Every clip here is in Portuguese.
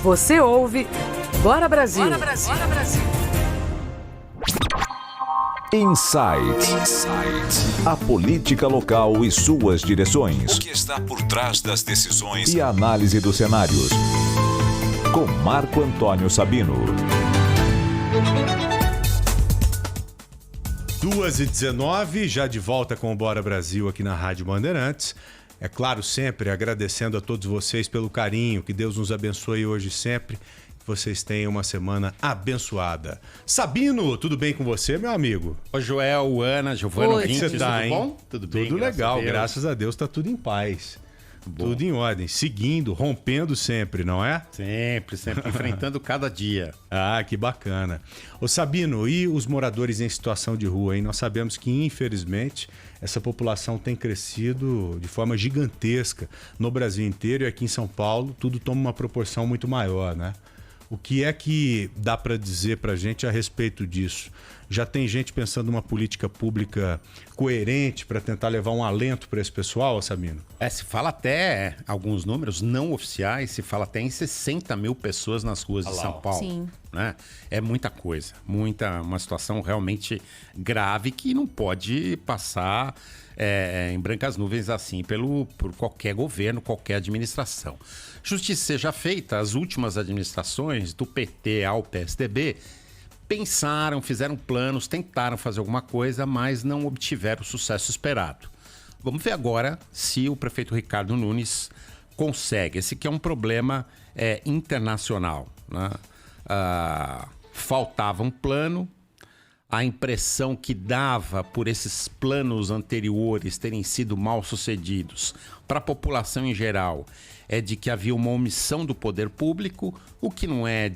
Você ouve Bora Brasil. Bora Brasil. Bora Brasil. Insight. A política local e suas direções. O que está por trás das decisões e a análise dos cenários. Com Marco Antônio Sabino. 2h19, já de volta com o Bora Brasil aqui na Rádio Bandeirantes. É claro, sempre agradecendo a todos vocês pelo carinho, que Deus nos abençoe hoje e sempre. Que vocês tenham uma semana abençoada. Sabino, tudo bem com você, meu amigo? Oi, Joel, Ana, Giovana, ouvintes, Você tá, tudo hein? bom? Tudo bem, Tudo legal, graças a Deus, tá tudo em paz. Bom. Tudo em ordem, seguindo, rompendo sempre, não é? Sempre, enfrentando cada dia. Ah, que bacana. Ô Sabino, e os moradores em situação de rua, hein? Nós sabemos que, infelizmente, essa população tem crescido de forma gigantesca no Brasil inteiro e aqui em São Paulo tudo toma uma proporção muito maior, né? O que é que dá para dizer para a gente a respeito disso? Já tem gente pensando numa política pública coerente para tentar levar um alento para esse pessoal, Sabino? Se fala até, alguns números não oficiais, se fala até em 60 mil pessoas nas ruas de São Paulo. Sim. Né? É muita coisa, uma situação realmente grave que não pode passar em brancas nuvens assim por qualquer governo, qualquer administração. Justiça seja feita, as últimas administrações, do PT ao PSDB, pensaram, fizeram planos, tentaram fazer alguma coisa, mas não obtiveram o sucesso esperado. Vamos ver agora se o prefeito Ricardo Nunes consegue. Esse aqui é um problema internacional, né? Faltava um plano. A impressão que dava por esses planos anteriores terem sido mal sucedidos para a população em geral é de que havia uma omissão do poder público, o que não é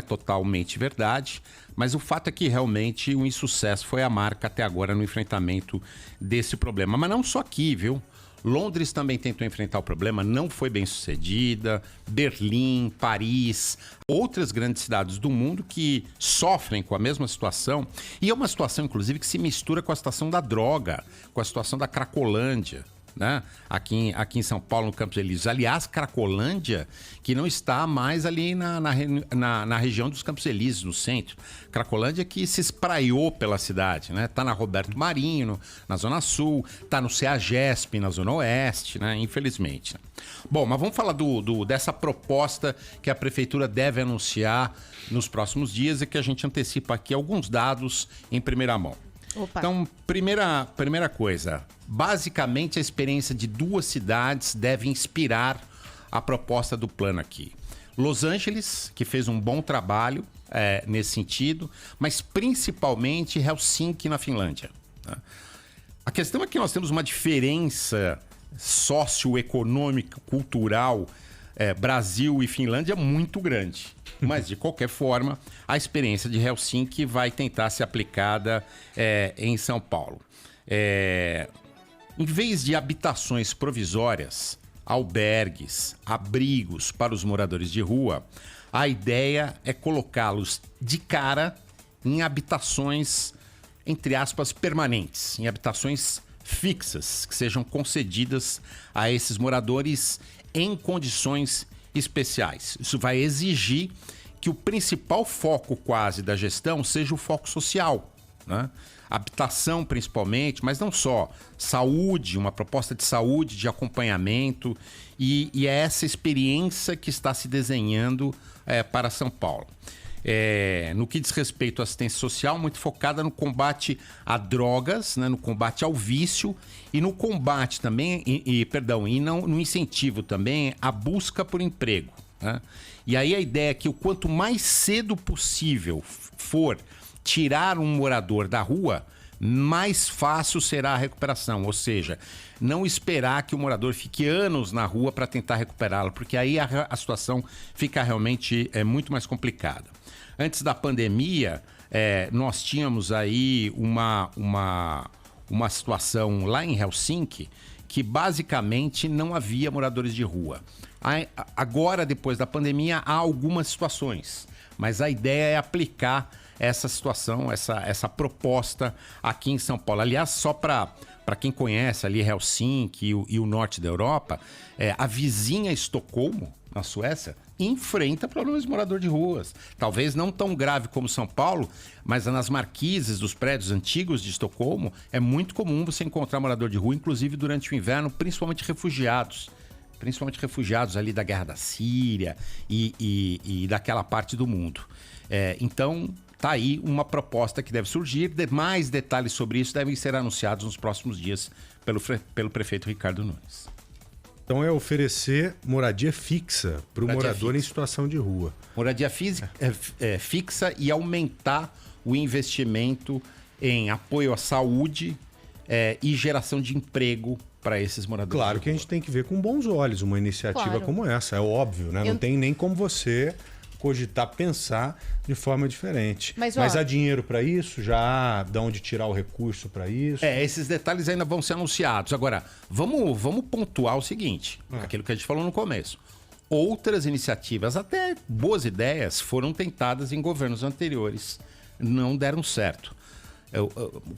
totalmente verdade, mas o fato é que realmente o insucesso foi a marca até agora no enfrentamento desse problema. Mas não só aqui, viu? Londres também tentou enfrentar o problema, não foi bem sucedida. Berlim, Paris, outras grandes cidades do mundo que sofrem com a mesma situação. E é uma situação, inclusive, que se mistura com a situação da droga, com a situação da Cracolândia, né? Aqui em São Paulo, no Campos Elíseos. Aliás, Cracolândia, que não está mais ali na região dos Campos Elíseos, no centro. Cracolândia que se espraiou pela cidade, né? Está na Roberto Marinho, na Zona Sul, está no CEAGESP, na Zona Oeste, né? Infelizmente. Bom, mas vamos falar dessa proposta que a Prefeitura deve anunciar nos próximos dias e que a gente antecipa aqui alguns dados em primeira mão. Opa. Então, primeira coisa, basicamente a experiência de duas cidades deve inspirar a proposta do plano aqui. Los Angeles, que fez um bom trabalho nesse sentido, mas principalmente Helsinki, na Finlândia. Né? A questão é que nós temos uma diferença socioeconômica, cultural, Brasil e Finlândia muito grande. Mas, de qualquer forma, a experiência de Helsinki vai tentar ser aplicada em São Paulo. Em vez de habitações provisórias, albergues, abrigos para os moradores de rua, a ideia é colocá-los de cara em habitações, entre aspas, permanentes, em habitações fixas, que sejam concedidas a esses moradores em condições especiais. Isso vai exigir que o principal foco quase da gestão seja o foco social, né? Habitação principalmente, mas não só. Saúde, uma proposta de saúde, de acompanhamento e é essa experiência que está se desenhando para São Paulo. No que diz respeito à assistência social, muito focada no combate a drogas, né, no combate ao vício e no combate também, no incentivo também à busca por emprego. Né? E aí a ideia é que o quanto mais cedo possível for tirar um morador da rua, mais fácil será a recuperação. Ou seja, não esperar que o morador fique anos na rua para tentar recuperá-lo, porque aí a situação fica realmente muito mais complicada. Antes da pandemia, nós tínhamos aí uma situação lá em Helsinki que basicamente não havia moradores de rua. Agora, depois da pandemia, há algumas situações, mas a ideia é aplicar essa situação, essa proposta aqui em São Paulo. Aliás, só para quem conhece ali Helsinki e o norte da Europa, a vizinha Estocolmo, na Suécia, enfrenta problemas de morador de ruas. Talvez não tão grave como São Paulo, mas nas marquises dos prédios antigos de Estocolmo é muito comum você encontrar morador de rua, inclusive durante o inverno, principalmente refugiados ali da guerra da Síria e daquela parte do mundo. Então, tá aí uma proposta que deve surgir. Mais detalhes sobre isso devem ser anunciados nos próximos dias pelo prefeito Ricardo Nunes. Então é oferecer moradia fixa para o morador em situação de rua. Moradia fixa e aumentar o investimento em apoio à saúde e geração de emprego para esses moradores. Claro que a gente tem que ver com bons olhos uma iniciativa como essa, é óbvio, né? Não tem nem como você cogitar, pensar de forma diferente. Mas há dinheiro para isso? Já há de onde tirar o recurso para isso? Esses detalhes ainda vão ser anunciados. Agora, vamos pontuar o seguinte, aquilo que a gente falou no começo. Outras iniciativas, até boas ideias, foram tentadas em governos anteriores. Não deram certo.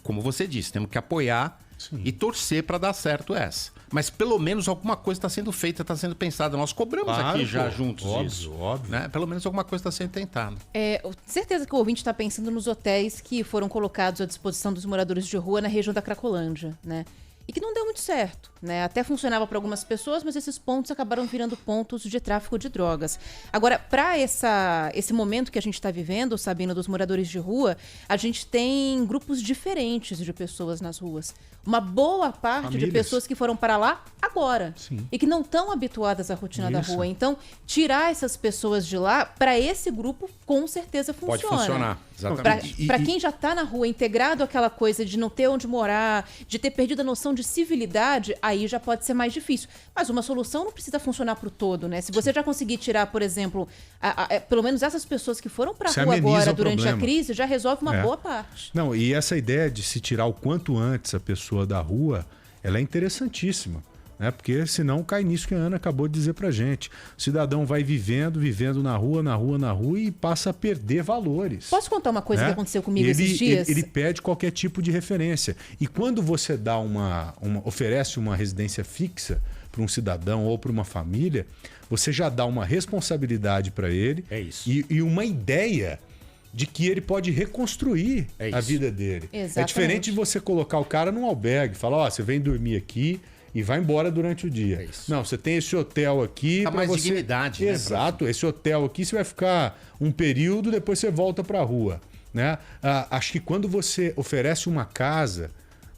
Como você disse, temos que apoiar e torcer para dar certo essa. Mas pelo menos alguma coisa está sendo feita, está sendo pensada. Nós cobramos aqui já juntos isso. Óbvio. Né? Pelo menos alguma coisa está sendo tentada. Certeza que o ouvinte está pensando nos hotéis que foram colocados à disposição dos moradores de rua na região da Cracolândia, né? E que não deu muito certo, né? Até funcionava para algumas pessoas, mas esses pontos acabaram virando pontos de tráfico de drogas. Agora, para esse momento que a gente está vivendo, Sabino, dos moradores de rua, a gente tem grupos diferentes de pessoas nas ruas. Uma boa parte de pessoas que foram para lá agora. Sim. E que não estão habituadas à rotina da rua. Então, tirar essas pessoas de lá, para esse grupo, com certeza funciona. Pode funcionar, exatamente. Para quem já está na rua, integrado àquela coisa de não ter onde morar, de ter perdido a noção de civilidade, aí já pode ser mais difícil. Mas uma solução não precisa funcionar para o todo, né? Se você já conseguir tirar, por exemplo, pelo menos essas pessoas que foram para a rua agora durante a crise, já resolve uma boa parte. Não, e essa ideia de se tirar o quanto antes a pessoa da rua, ela é interessantíssima. Né? Porque senão cai nisso que a Ana acabou de dizer pra gente. O cidadão vai vivendo na rua e passa a perder valores. Posso contar uma coisa que aconteceu comigo esses dias? Ele perde qualquer tipo de referência. E quando você dá oferece uma residência fixa para um cidadão ou para uma família, você já dá uma responsabilidade para ele e uma ideia de que ele pode reconstruir a vida dele. Exatamente. É diferente de você colocar o cara num albergue, falar, você vem dormir aqui e vai embora durante o dia. Não, você tem esse hotel aqui para mais você... dignidade. Exato, esse hotel aqui você vai ficar um período, depois você volta para a rua. Né? Acho que quando você oferece uma casa,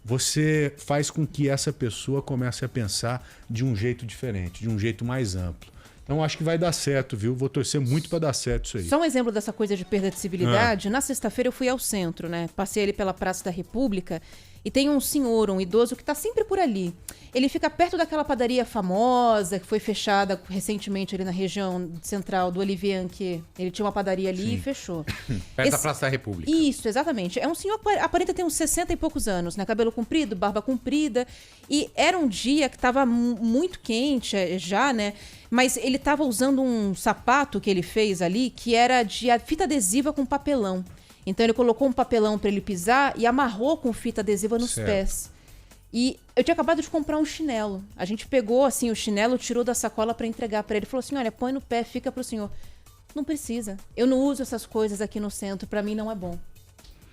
você faz com que essa pessoa comece a pensar de um jeito diferente, de um jeito mais amplo. Então, acho que vai dar certo, viu? Vou torcer muito para dar certo isso aí. Só um exemplo dessa coisa de perda de civilidade. Na sexta-feira eu fui ao centro, né? Passei ali pela Praça da República e tem um senhor, um idoso, que está sempre por ali. Ele fica perto daquela padaria famosa que foi fechada recentemente ali na região central do Olivier Anquier. Ele tinha uma padaria ali e fechou. Perto da Praça da República. Isso, exatamente. É um senhor que aparenta ter uns 60 e poucos anos, né? Cabelo comprido, barba comprida. E era um dia que estava muito quente já, né? Mas ele estava usando um sapato que ele fez ali que era de fita adesiva com papelão. Então ele colocou um papelão para ele pisar e amarrou com fita adesiva nos pés. E eu tinha acabado de comprar um chinelo. A gente pegou assim o chinelo, tirou da sacola para entregar para ele. Falou assim, olha, põe no pé, fica pro senhor. Não precisa. Eu não uso essas coisas aqui no centro, para mim não é bom.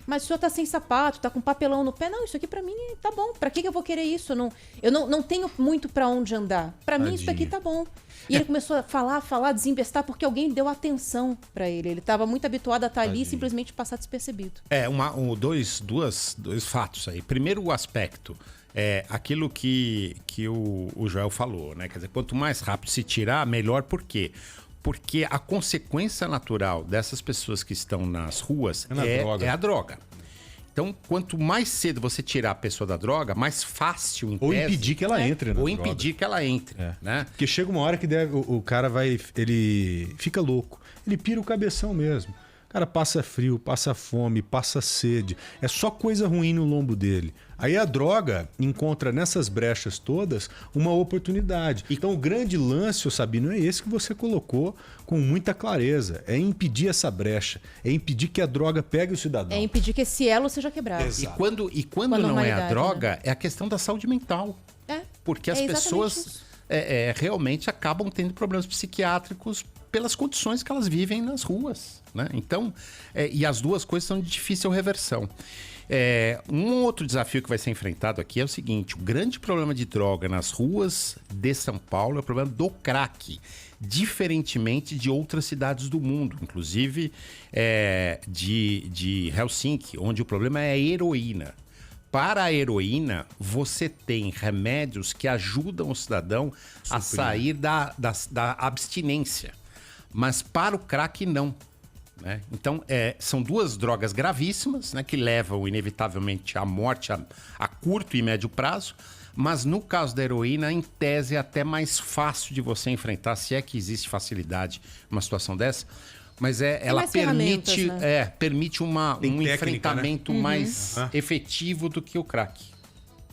Mas o senhor tá sem sapato, tá com papelão no pé. Não, isso aqui pra mim tá bom. Pra que eu vou querer isso? Eu não tenho muito pra onde andar. Pra mim isso daqui tá bom. E ele começou a falar, desembestar, porque alguém deu atenção pra ele. Ele tava muito habituado a estar ali e simplesmente passar despercebido. Dois fatos aí. Primeiro, o aspecto. Aquilo que o Joel falou, né? Quer dizer, quanto mais rápido se tirar, melhor. Por quê? Porque a consequência natural dessas pessoas que estão nas ruas é a droga. Então, quanto mais cedo você tirar a pessoa da droga, mais fácil, em ou tese, impedir que ela entre na droga. Ou impedir que ela entre, né? Porque chega uma hora que o cara ele fica louco. Ele pira o cabeção mesmo. O cara passa frio, passa fome, passa sede. É só coisa ruim no lombo dele. Aí a droga encontra nessas brechas todas uma oportunidade. Então o grande lance, Sabino, é esse que você colocou com muita clareza. É impedir essa brecha. É impedir que a droga pegue o cidadão. É impedir que esse elo seja quebrado. E quando não é a droga, né? É a questão da saúde mental. Porque as pessoas... realmente acabam tendo problemas psiquiátricos pelas condições que elas vivem nas ruas, né? Então, e as duas coisas são de difícil reversão. Um outro desafio que vai ser enfrentado aqui é o seguinte: o grande problema de droga nas ruas de São Paulo é o problema do crack, diferentemente de outras cidades do mundo, inclusive de Helsinki, onde o problema é a heroína. Para a heroína, você tem remédios que ajudam o cidadão a sair da abstinência, mas para o crack não. Né? Então, são duas drogas gravíssimas, né, que levam inevitavelmente à morte a curto e médio prazo, mas no caso da heroína, em tese, é até mais fácil de você enfrentar, se é que existe facilidade numa situação dessa, mas ela permite, né? Permite um técnica, enfrentamento, né? Mais efetivo do que o crack.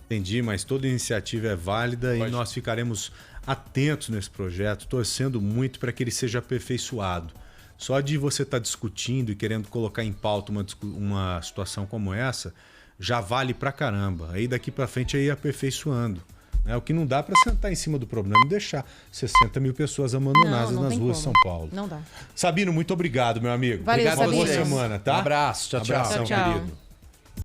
Entendi, mas toda iniciativa é válida e nós ficaremos atentos nesse projeto, torcendo muito para que ele seja aperfeiçoado. Só de você estar discutindo e querendo colocar em pauta uma situação como essa, já vale pra caramba. Aí daqui pra frente aí aperfeiçoando. Né? O que não dá para sentar em cima do problema e deixar 60 mil pessoas abandonadas nas ruas de São Paulo. Não dá. Sabino, muito obrigado, meu amigo. Valeu, obrigado, Sabino. boa semana, tá? Um abraço, tchau, tchau. Abração, Tchau, tchau. querido.